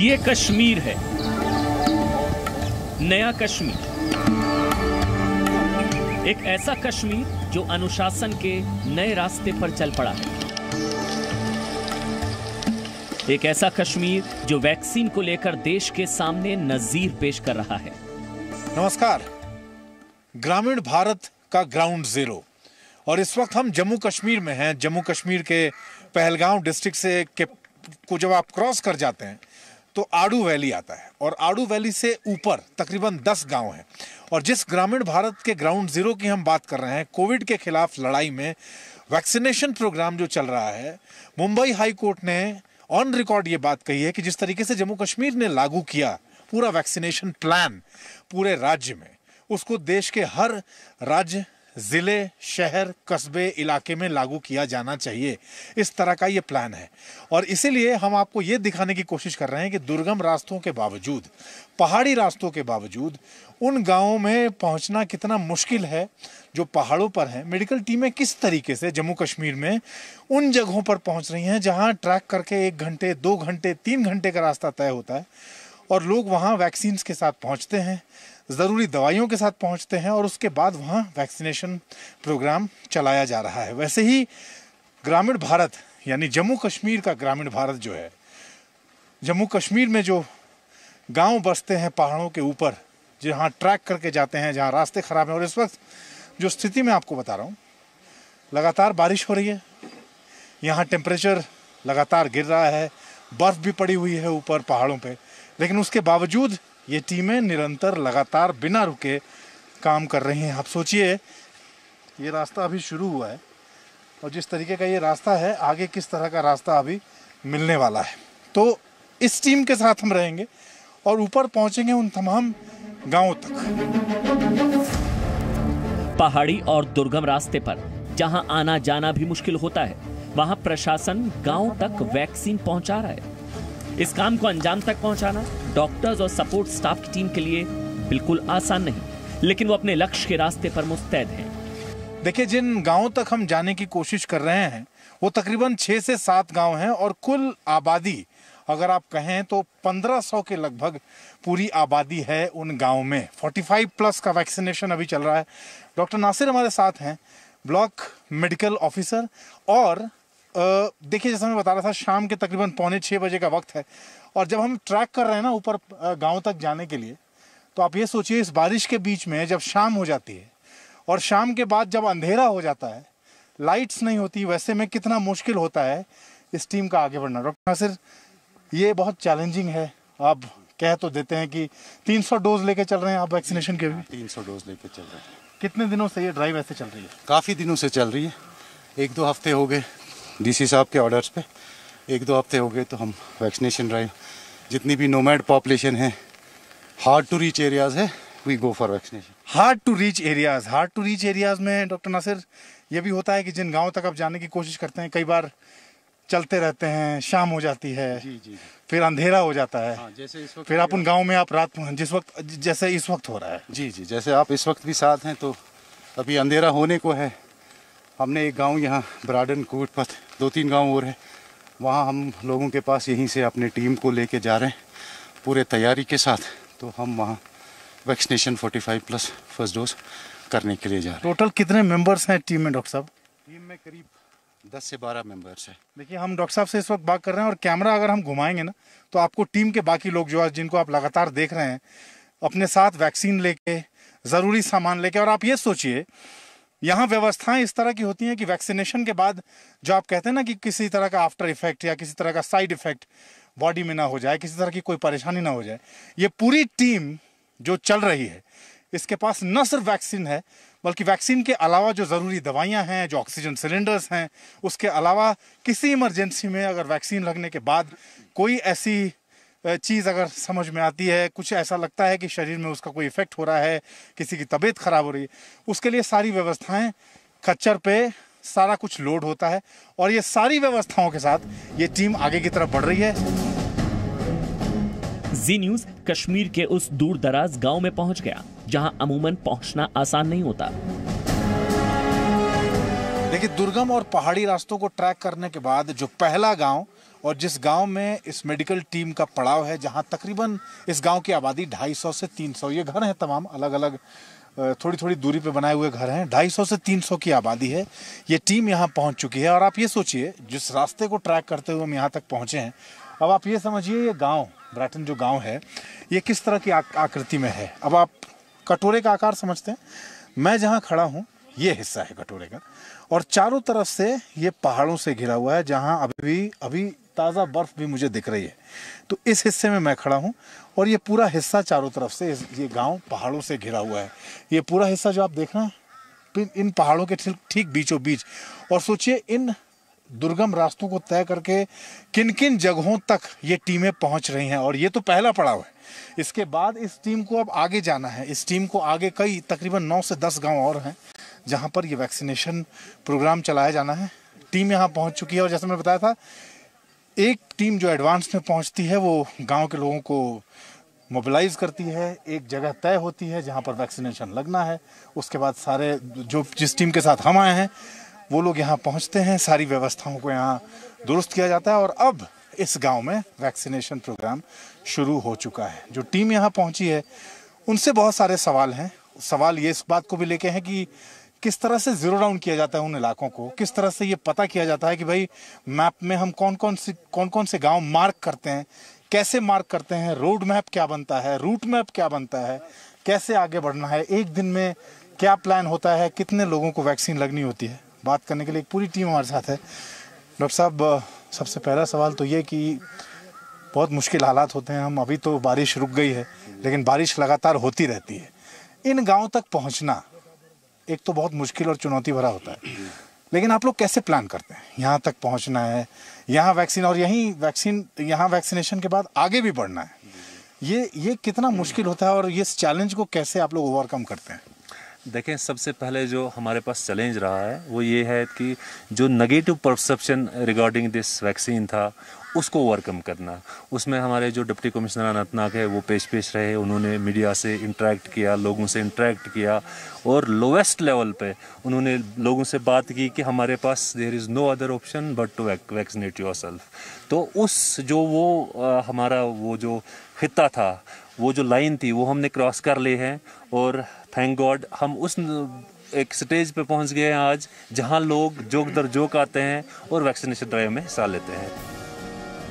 ये कश्मीर है, नया कश्मीर। एक ऐसा कश्मीर जो अनुशासन के नए रास्ते पर चल पड़ा है। एक ऐसा कश्मीर जो वैक्सीन को लेकर देश के सामने नजीर पेश कर रहा है। नमस्कार, ग्रामीण भारत का ग्राउंड जीरो। और इस वक्त हम जम्मू कश्मीर में हैं। जम्मू कश्मीर के पहलगांव डिस्ट्रिक्ट को जब आप क्रॉस कर जाते हैं तो आड़ू वैली आता है, और आड़ू वैली से ऊपर तकरीबन 10 गांव हैं। और जिस ग्रामीण भारत के ग्राउंड जीरो की हम बात कर रहे हैं, कोविड के खिलाफ लड़ाई में वैक्सीनेशन प्रोग्राम जो चल रहा है, मुंबई हाई कोर्ट ने ऑन रिकॉर्ड ये बात कही है कि जिस तरीके से जम्मू कश्मीर ने लागू किया पूरा वैक्सीनेशन प्लान पूरे राज्य में, उसको देश के हर राज्य, जिले, शहर, कस्बे, इलाके में लागू किया जाना चाहिए। इस तरह का ये प्लान है। और इसीलिए हम आपको ये दिखाने की कोशिश कर रहे हैं कि दुर्गम रास्तों के बावजूद, पहाड़ी रास्तों के बावजूद उन गांवों में पहुंचना कितना मुश्किल है जो पहाड़ों पर हैं। मेडिकल टीमें किस तरीके से जम्मू कश्मीर में उन जगहों पर पहुंच रही हैं जहां ट्रैक करके 1 घंटे, 2 घंटे, 3 घंटे का रास्ता तय होता है, और लोग वहां वैक्सीन के साथ पहुंचते हैं, ज़रूरी दवाइयों के साथ पहुंचते हैं, और उसके बाद वहां वैक्सीनेशन प्रोग्राम चलाया जा रहा है। वैसे ही ग्रामीण भारत यानी जम्मू कश्मीर का ग्रामीण भारत जो है, जम्मू कश्मीर में जो गांव बसते हैं पहाड़ों के ऊपर, जहां ट्रैक करके जाते हैं, जहां रास्ते ख़राब हैं, और इस वक्त जो स्थिति मैं आपको बता रहा हूँ, लगातार बारिश हो रही है, यहाँ टेम्परेचर लगातार गिर रहा है, बर्फ़ भी पड़ी हुई है ऊपर पहाड़ों पे, लेकिन उसके बावजूद ये टीमें निरंतर लगातार बिना रुके काम कर रही हैं। आप सोचिए, ये रास्ता अभी शुरू हुआ है, और जिस तरीके का ये रास्ता है, आगे किस तरह का रास्ता अभी मिलने वाला है। तो इस टीम के साथ हम रहेंगे और ऊपर पहुंचेंगे उन तमाम गांवों तक। पहाड़ी और दुर्गम रास्ते पर जहां आना जाना भी मुश्किल होता है, वहां प्रशासन गांव तक वैक्सीन पहुंचा रहा है। इस काम को अंजाम तक पहुंचाना डॉक्टर्स और सपोर्ट स्टाफ की टीम के लिए बिल्कुल आसान नहीं, लेकिन वो अपने लक्ष्य के रास्ते पर मुस्तैद हैं। देखिए, जिन गांवों तक हम जाने की कोशिश कर रहे हैं वो तकरीबन 6 से 7 गांव हैं, और कुल आबादी अगर आप कहें तो 1500 के लगभग पूरी आबादी है उन गाँव में। 45+ का वैक्सीनेशन अभी चल रहा है। डॉक्टर नासिर हमारे साथ हैं, ब्लॉक मेडिकल ऑफिसर। और देखिए, जैसा मैं बता रहा था, शाम के तकरीबन 5:45 बजे का वक्त है, और जब हम ट्रैक कर रहे हैं ना ऊपर गांव तक जाने के लिए, तो आप ये सोचिए, इस बारिश के बीच में जब शाम हो जाती है और शाम के बाद जब अंधेरा हो जाता है, लाइट्स नहीं होती, वैसे में कितना मुश्किल होता है इस टीम का आगे बढ़ना। डॉक्टर नासिर, ये बहुत चैलेंजिंग है। आप कह तो देते हैं कि 300 डोज लेके चल रहे हैं आप वैक्सीनेशन के भी। 300 डोज लेके चल रहे हैं। कितने दिनों से ये ड्राइव ऐसे चल रही है? काफ़ी दिनों से चल रही है, 1-2 हफ्ते हो गए डीसी साहब के ऑर्डर्स पे। 1-2 हफ्ते हो गए तो हम वैक्सीनेशन ड्राइव, जितनी भी नोमैड पॉपुलेशन है, हार्ड टू रीच एरियाज है, we go for vaccination. Hard to reach areas में डॉक्टर नासिर, ये भी होता है कि जिन गाँव तक आप जाने की कोशिश करते हैं, कई बार चलते रहते हैं, शाम हो जाती है, जी। फिर अंधेरा हो जाता है। हाँ, जैसे इस वक्त फिर आप उन गाँव में आप रात जैसे इस वक्त हो रहा है। जी, जैसे आप इस वक्त भी साथ हैं, तो अभी अंधेरा होने को है। हमने एक गांव यहाँ ब्राडन, कोटपथ, 2-3 गांव और है, वहाँ हम लोगों के पास यहीं से अपने टीम को लेके जा रहे हैं पूरे तैयारी के साथ। तो हम वहाँ वैक्सीनेशन 45+ फर्स्ट डोज करने के लिए जा रहे हैं। टोटल कितने मेंबर्स हैं टीम में डॉक्टर साहब? टीम में करीब 10 से 12 मेंबर्स हैं। देखिए, हम डॉक्टर साहब से इस वक्त बात कर रहे हैं, और कैमरा अगर हम घुमाएंगे ना, तो आपको टीम के बाकी लोग जो है, जिनको आप लगातार देख रहे हैं, अपने साथ वैक्सीन लेके, ज़रूरी सामान लेके। और आप ये सोचिए, यहाँ व्यवस्थाएं इस तरह की होती हैं कि वैक्सीनेशन के बाद जो आप कहते हैं ना कि किसी तरह का आफ्टर इफेक्ट या किसी तरह का साइड इफेक्ट बॉडी में ना हो जाए, किसी तरह की कोई परेशानी ना हो जाए, ये पूरी टीम जो चल रही है, इसके पास न सिर्फ वैक्सीन है, बल्कि वैक्सीन के अलावा जो ज़रूरी दवाइयाँ हैं, जो ऑक्सीजन सिलेंडर्स हैं, उसके अलावा किसी इमरजेंसी में अगर वैक्सीन लगने के बाद कोई ऐसी चीज़ अगर समझ में आती है, कुछ ऐसा लगता है कि शरीर में उसका कोई इफेक्ट हो रहा है, किसी की तबीयत खराब हो रही है, उसके लिए सारी व्यवस्थाएं खच्चर पे सारा कुछ लोड होता है। और ये सारी व्यवस्थाओं के साथ ये टीम आगे की तरफ बढ़ रही है। जी न्यूज़ कश्मीर के उस दूर दराज गांव में पहुंच गया जहां अमूमन पहुंचना आसान नहीं होता। देखिए, दुर्गम और पहाड़ी रास्तों को ट्रैक करने के बाद जो पहला गांव और जिस गांव में इस मेडिकल टीम का पड़ाव है, जहां तकरीबन इस गांव की आबादी 250 से 300, ये घर हैं तमाम अलग अलग थोड़ी थोड़ी दूरी पे बनाए हुए घर हैं, 250 से 300 की आबादी है। ये टीम यहाँ पहुँच चुकी है और आप ये सोचिए जिस रास्ते को ट्रैक करते हुए हम यहाँ तक पहुँचे हैं, अब आप ये समझिए ये गाँव ब्रैटन जो गाँव है ये किस तरह की आकृति में है। अब आप कटोरे का आकार समझते हैं, मैं जहाँ खड़ा हूँ ये हिस्सा है कटोरे का, और चारों तरफ से ये पहाड़ों से घिरा हुआ है, जहाँ अभी ताज़ा बर्फ भी मुझे दिख रही है। तो इस हिस्से में मैं खड़ा हूँ और ये पूरा हिस्सा चारों तरफ से ये गांव पहाड़ों से घिरा हुआ है। ये पूरा हिस्सा जो आप देख रहे हैं इन पहाड़ों के ठीक बीचों बीच। और सोचिए इन दुर्गम रास्तों को तय करके किन किन जगहों तक ये टीमें पहुंच रही हैं। और ये तो पहला पड़ाव है, इसके बाद इस टीम को अब आगे जाना है। इस टीम को आगे कई तकरीबन 9 से 10 गांव और हैं जहां पर ये वैक्सीनेशन प्रोग्राम चलाया जाना है। टीम यहाँ पहुंच चुकी है और जैसे मैंने बताया था, एक टीम जो एडवांस में पहुंचती है वो गांव के लोगों को मोबिलाइज करती है, एक जगह तय होती है जहां पर वैक्सीनेशन लगना है। उसके बाद सारे जिस टीम के साथ हम आए हैं वो लोग यहाँ पहुंचते हैं, सारी व्यवस्थाओं को यहाँ दुरुस्त किया जाता है और अब इस गांव में वैक्सीनेशन प्रोग्राम शुरू हो चुका है। जो टीम यहाँ पहुंची है उनसे बहुत सारे सवाल हैं। सवाल ये इस बात को भी लेके हैं कि किस तरह से जीरो डाउन किया जाता है उन इलाकों को, किस तरह से ये पता किया जाता है कि भाई मैप में हम कौन कौन से गांव मार्क करते हैं, कैसे मार्क करते हैं, रोड मैप क्या बनता है, रूट मैप क्या बनता है, कैसे आगे बढ़ना है, एक दिन में क्या प्लान होता है, कितने लोगों को वैक्सीन लगनी होती है। बात करने के लिए एक पूरी टीम हमारे साथ है। डॉक्टर साहब, सबसे पहला सवाल तो ये कि बहुत मुश्किल हालात होते हैं, हम अभी तो बारिश रुक गई है लेकिन बारिश लगातार होती रहती है। इन गाँव तक पहुँचना एक तो बहुत मुश्किल और चुनौती भरा होता है, लेकिन आप लोग कैसे प्लान करते हैं? यहाँ तक पहुँचना है, यहाँ वैक्सीन और यहाँ वैक्सीनेशन के बाद आगे भी बढ़ना है, ये कितना मुश्किल होता है और ये चैलेंज को कैसे आप लोग ओवरकम करते हैं? देखें, सबसे पहले जो हमारे पास चैलेंज रहा है वो ये है कि जो negative perception regarding this vaccine था उसको ओवरकम करना। उसमें हमारे जो डिप्टी कमिश्नर अनंतनाग है वो पेश रहे, उन्होंने मीडिया से इंटरेक्ट किया, लोगों से इंटरेक्ट किया और लोवेस्ट लेवल पे उन्होंने लोगों से बात की कि हमारे पास there is no other option but to vaccinate yourself. तो उस जो वो हमारा वो जो खित्ता था, वो जो लाइन थी वो हमने क्रॉस कर ली है और थैंक गॉड हम उस एक स्टेज पे पहुंच गए हैं आज जहां लोग जोक दर जोक आते हैं और वैक्सीनेशन ड्राइव में हिस्सा लेते हैं।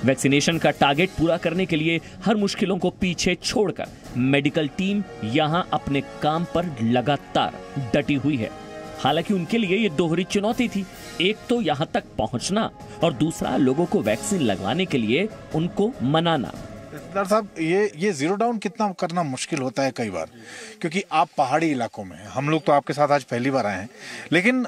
वैक्सीनेशन का टारगेट पूरा करने के लिए हर मुश्किलों को पीछे छोड़कर मेडिकल टीम यहां अपने काम पर लगातार डटी हुई है। हालांकि उनके लिए ये दोहरी चुनौती थी, एक तो यहां तक पहुंचना और दूसरा लोगों को वैक्सीन लगवाने के लिए उनको मनाना। डॉक्टर साहब, ये जीरो डाउन कितना करना मुश्किल होता है कई बार, क्योंकि आप पहाड़ी इलाकों में हैं, हम लोग तो आपके साथ आज पहली बार आए हैं, लेकिन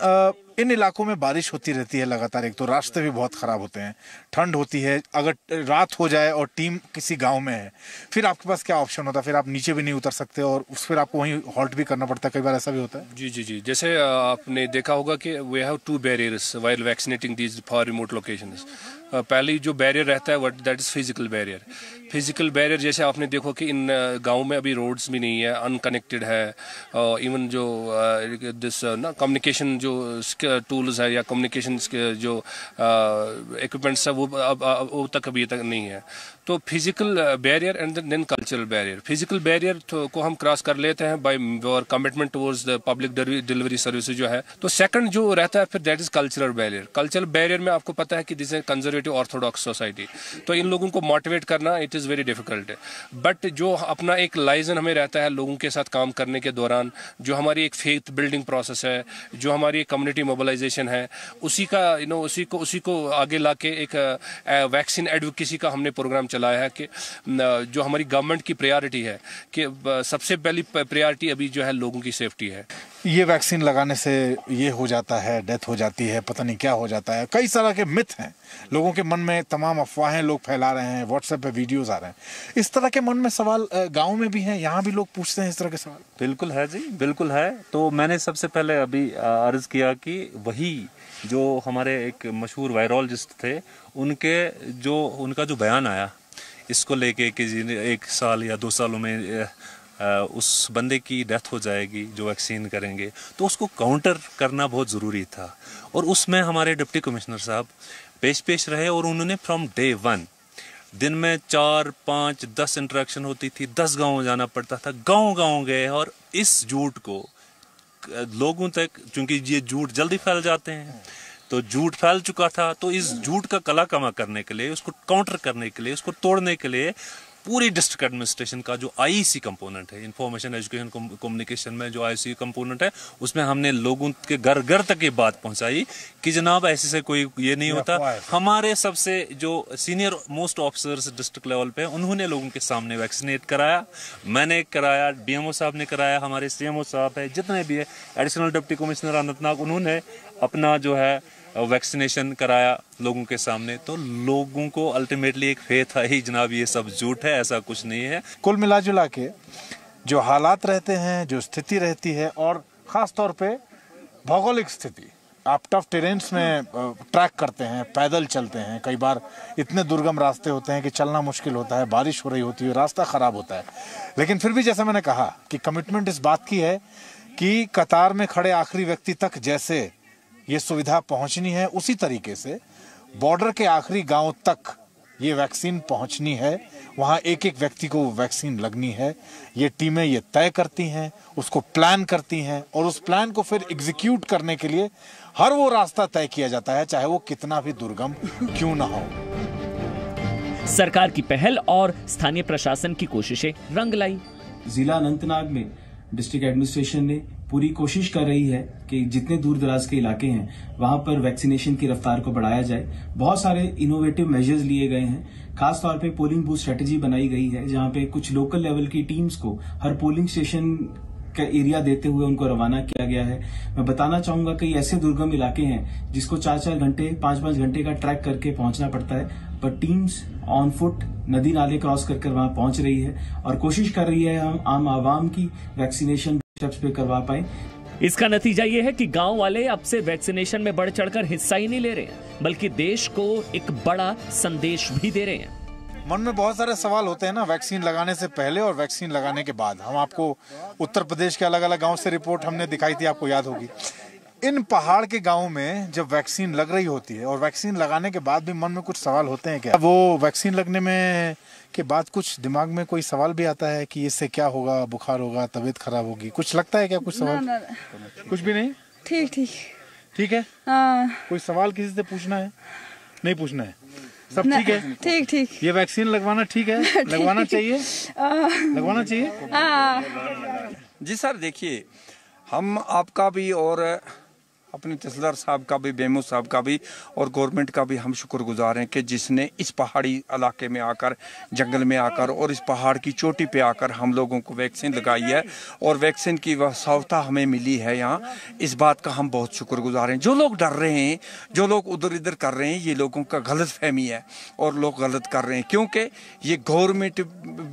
इन इलाकों में बारिश होती रहती है लगातार। एक तो रास्ते भी बहुत ख़राब होते हैं, ठंड होती है, अगर रात हो जाए और टीम किसी गांव में है फिर आपके पास क्या ऑप्शन होता है? फिर आप नीचे भी नहीं उतर सकते और फिर आपको वहीं हॉल्ट भी करना पड़ता है, कई बार ऐसा भी होता है। जी, जैसे आपने देखा होगा कि we have 2 barriers while vaccinating these for remote locations. पहली जो बैरियर रहता है that is physical barrier. Physical barrier जैसे आपने देखो कि इन गाँव में अभी रोड्स भी नहीं है, अनकनेक्टेड है, इवन जो दिस ना कम्युनिकेशन जो टूल्स है या कम्युनिकेशन जो इक्विपमेंट्स है वो तक अभी तक नहीं है। तो physical barrier and then cultural barrier. Physical barrier को हम क्रॉस कर लेते हैं by our commitment towards the public delivery services जो है। तो सेकंड जो रहता है फिर that is cultural barrier. Cultural barrier में आपको पता है कि this is conservative orthodox society, तो इन लोगों को मोटिवेट करना it is very difficult. But जो अपना एक लाइजन हमें रहता है लोगों के साथ काम करने के दौरान, जो हमारी एक फेथ बिल्डिंग प्रोसेस है, जो हमारी कम्युनिटी मोबिलाइजेशन है, उसी का उसी को आगे लाके एक वैक्सीन एडवोकेसी का हमने प्रोग्राम चलाया है कि जो हमारी गवर्नमेंट की प्रायोरिटी है कि सबसे पहली प्रायोरिटी अभी जो है लोगों की सेफ्टी है। ये वैक्सीन लगाने से ये हो जाता है, डेथ हो जाती है, पता नहीं क्या हो जाता है, कई तरह के मिथ हैं लोगों के मन में, तमाम अफवाहें लोग फैला रहे हैं, व्हाट्सएप पे वीडियोस आ रहे हैं। इस तरह के मन में सवाल गांव में भी हैं, यहाँ भी लोग पूछते हैं इस तरह के सवाल। बिल्कुल है जी, बिल्कुल है। तो मैंने सबसे पहले अभी अर्ज किया कि वही जो हमारे एक मशहूर वायरोलॉजिस्ट थे उनका जो बयान आया इसको लेके कि 1 साल या 2 सालों में उस बंदे की डेथ हो जाएगी जो वैक्सीन करेंगे, तो उसको काउंटर करना बहुत ज़रूरी था। और उसमें हमारे डिप्टी कमिश्नर साहब पेश रहे और उन्होंने फ्रॉम डे 1 दिन में 4, 5, 10 इंटरेक्शन होती थी, 10 गाँव जाना पड़ता था, गाँव गए और इस झूठ को लोगों तक, क्योंकि ये झूठ जल्दी फैल जाते हैं, तो झूठ फैल चुका था, तो इस झूठ का कलाकमा करने के लिए, उसको काउंटर करने के लिए, उसको तोड़ने के लिए पूरी डिस्ट्रिक्ट एडमिनिस्ट्रेशन का जो आईसी कंपोनेंट है, इंफॉर्मेशन एजुकेशन कम्युनिकेशन में जो आईसी कंपोनेंट है, उसमें हमने लोगों के घर घर तक ये बात पहुंचाई कि जनाब ऐसे से कोई ये नहीं होता। हमारे सबसे जो senior most officers district level पे, उन्होंने लोगों के सामने वैक्सीनेट कराया, मैंने कराया, डीएमओ साहब ने कराया, हमारे सीएमओ साहब है, जितने भी है, एडिशनल डिप्टी कमिश्नर अनंतनाग, उन्होंने अपना जो है वैक्सीनेशन कराया लोगों के सामने। तो लोगों को अल्टीमेटली एक फेथ आई, जनाब ये सब झूठ है, ऐसा कुछ नहीं है। कुल मिला जुला के जो हालात रहते हैं, जो स्थिति रहती है, और ख़ास तौर पे भौगोलिक स्थिति, आप टफ टेरेन्स में ट्रैक करते हैं, पैदल चलते हैं, कई बार इतने दुर्गम रास्ते होते हैं कि चलना मुश्किल होता है, बारिश हो रही होती है, रास्ता ख़राब होता है, लेकिन फिर भी जैसा मैंने कहा कि कमिटमेंट इस बात की है कि कतार में खड़े आखिरी व्यक्ति तक जैसे ये सुविधा पहुंचनी है, उसी तरीके से बॉर्डर के आखिरी गांव तक ये वैक्सीन पहुंचनी है, वहां एक एक व्यक्ति को वैक्सीन लगनी है। ये टीमें ये तय करती हैं, उसको प्लान करती हैं, और उस प्लान को फिर एग्जीक्यूट करने के लिए हर वो रास्ता तय किया जाता है, चाहे वो कितना भी दुर्गम क्यों ना हो। सरकार की पहल और स्थानीय प्रशासन की कोशिशें रंग लाई। जिला अनंतनाग में डिस्ट्रिक्ट एडमिनिस्ट्रेशन ने पूरी कोशिश कर रही है कि जितने दूर दराज के इलाके हैं वहां पर वैक्सीनेशन की रफ्तार को बढ़ाया जाए। बहुत सारे इनोवेटिव मेजर्स लिए गए हैं, खास तौर पे पोलिंग बूथ स्ट्रेटेजी बनाई गई है, जहां पे कुछ लोकल लेवल की टीम्स को हर पोलिंग स्टेशन का एरिया देते हुए उनको रवाना किया गया है। मैं बताना चाहूंगा कि ऐसे दुर्गम इलाके हैं जिसको 4-4 घंटे 5-5 घंटे का ट्रैक करके पहुंचना पड़ता है, पर टीम्स ऑन फुट नदी नाले क्रॉस कर वहां पहुंच रही है और कोशिश कर रही है हम आम आवाम की वैक्सीनेशन स्टेप्स पे करवा पाए। इसका नतीजा ये है कि गांव वाले अब से वैक्सीनेशन में बढ़ चढ़कर हिस्सा ही नहीं ले रहे हैं, बल्कि देश को एक बड़ा संदेश भी दे रहे हैं। मन में बहुत सारे सवाल होते हैं ना, वैक्सीन लगाने से पहले और वैक्सीन लगाने के बाद। हम आपको उत्तर प्रदेश के अलग अलग गांव से रिपोर्ट हमने दिखाई थी, आपको याद होगी। इन पहाड़ के गांव में जब वैक्सीन लग रही होती है और वैक्सीन लगाने के बाद भी मन में कुछ सवाल होते हैं क्या? वो वैक्सीन लगने में के बाद कुछ दिमाग में कोई सवाल भी आता है कि इससे क्या होगा, बुखार होगा, तबीयत खराब होगी, कुछ लगता है क्या? कुछ सवाल? ना। कुछ भी नहीं? ठीक है। कोई सवाल किसी से पूछना है? नहीं पूछना है, सब ठीक है? ठीक। ये वैक्सीन लगवाना ठीक है? लगवाना चाहिए? लगवाना चाहिए? जी सर, देखिए, हम आपका भी और अपने तहसीलदार साहब का भी, बेमू साहब का भी और गवर्नमेंट का भी हम शुक्रगुजार हैं कि जिसने इस पहाड़ी इलाके में आकर, जंगल में आकर और इस पहाड़ की चोटी पे आकर हम लोगों को वैक्सीन लगाई है और वैक्सीन की वह सहायता हमें मिली है यहाँ। इस बात का हम बहुत शुक्रगुजार हैं। जो लोग डर रहे हैं, जो लोग उधर इधर कर रहे हैं, ये लोगों का गलत फहमी है और लोग गलत कर रहे हैं, क्योंकि ये गवर्नमेंट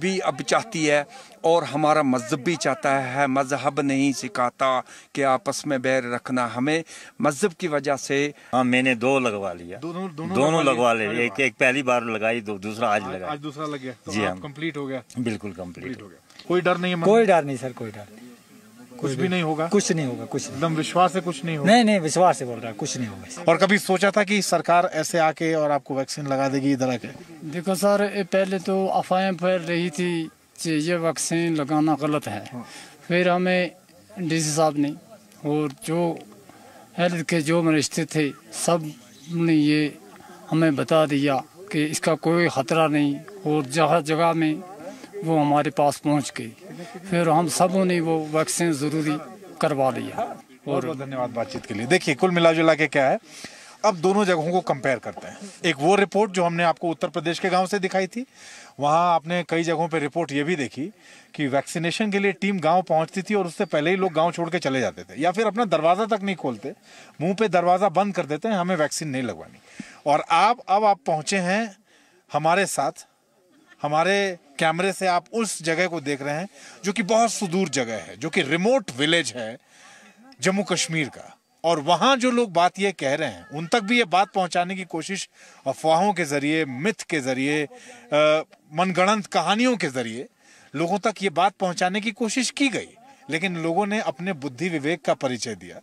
भी अब चाहती है और हमारा मज़हब भी चाहता है। मज़हब नहीं सिखाता कि आपस में बैर रखना, हमें मज़हब की वजह से। हाँ, मैंने 2 लगवा लिया। दोनों लगवा ले। एक पहली बार लगाई, दूसरा आज लगा। आज दूसरा लग गया तो जी हाँ, कंप्लीट हो गया। बिल्कुल कंप्लीट हो गया। कोई डर नहीं है? कोई डर नहीं सर, कोई डर नहीं। कुछ भी नहीं होगा? कुछ नहीं होगा, कुछ एकदम विश्वास से कुछ नहीं होगा? नहीं, विश्वास से बोल रहा है, कुछ नहीं होगा। और कभी सोचा था कि सरकार ऐसे आके और आपको वैक्सीन लगा देगी इधर आके? देखो सर, पहले तो अफवाहें फैल रही थी कि ये वैक्सीन लगाना गलत है। फिर हमें डीसी साहब ने और जो हेल्थ के जो मिनिस्टर थे, सब ने ये हमें बता दिया कि इसका कोई खतरा नहीं, और जगह जगह में वो हमारे पास पहुंच गई। फिर हम सबों ने वो वैक्सीन ज़रूरी करवा लिया। बहुत बहुत धन्यवाद बातचीत के लिए। देखिए, कुल मिला जुला के क्या है, अब दोनों जगहों को कंपेयर करते हैं। एक वो रिपोर्ट जो हमने आपको उत्तर प्रदेश के गांव से दिखाई थी, वहां आपने कई जगहों पे रिपोर्ट ये भी देखी कि वैक्सीनेशन के लिए टीम गांव पहुंचती थी और उससे पहले ही लोग गांव छोड़ के चले जाते थे, या फिर अपना दरवाजा तक नहीं खोलते, मुंह पे दरवाजा बंद कर देते हैं, हमें वैक्सीन नहीं लगवानी। और अब आप पहुंचे हैं हमारे साथ, हमारे कैमरे से आप उस जगह को देख रहे हैं जो कि बहुत सुदूर जगह है, जो कि रिमोट विलेज है जम्मू कश्मीर का। और वहां जो लोग बात ये कह रहे हैं, उन तक भी ये बात पहुंचाने की कोशिश अफवाहों के जरिए, मिथ के जरिए, मनगढ़ंत कहानियों के जरिए लोगों तक ये बात पहुंचाने की कोशिश की गई, लेकिन लोगों ने अपने बुद्धि विवेक का परिचय दिया,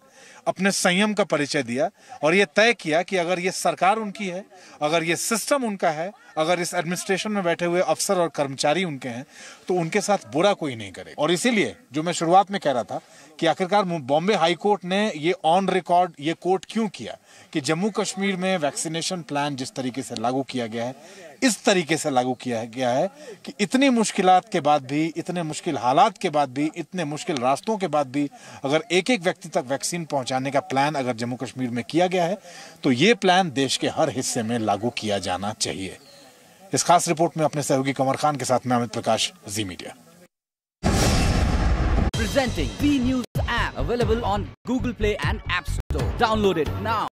अपने संयम का परिचय दिया और ये तय किया कि अगर ये सरकार उनकी है, अगर ये सिस्टम उनका है, अगर इस एडमिनिस्ट्रेशन में बैठे हुए अफसर और कर्मचारी उनके हैं, तो उनके साथ बुरा कोई नहीं करे। और इसीलिए जो मैं शुरुआत में कह रहा था कि आखिरकार बॉम्बे हाई कोर्ट ने ये ऑन रिकॉर्ड ये कोर्ट क्यों किया कि जम्मू कश्मीर में वैक्सीनेशन प्लान जिस तरीके से लागू किया गया है, इस तरीके से लागू किया गया है कि इतनी मुश्किलात के बाद भी, इतने मुश्किल हालात के बाद भी, इतने मुश्किल रास्तों के बाद भी अगर एक एक व्यक्ति तक वैक्सीन पहुंचाने का प्लान अगर जम्मू कश्मीर में किया गया है, तो ये प्लान देश के हर हिस्से में लागू किया जाना चाहिए। इस खास रिपोर्ट में अपने सहयोगी कमर खान के साथ मैं अमित प्रकाश, जी media. Presenting B News app available on Google Play and App Store. Download it now.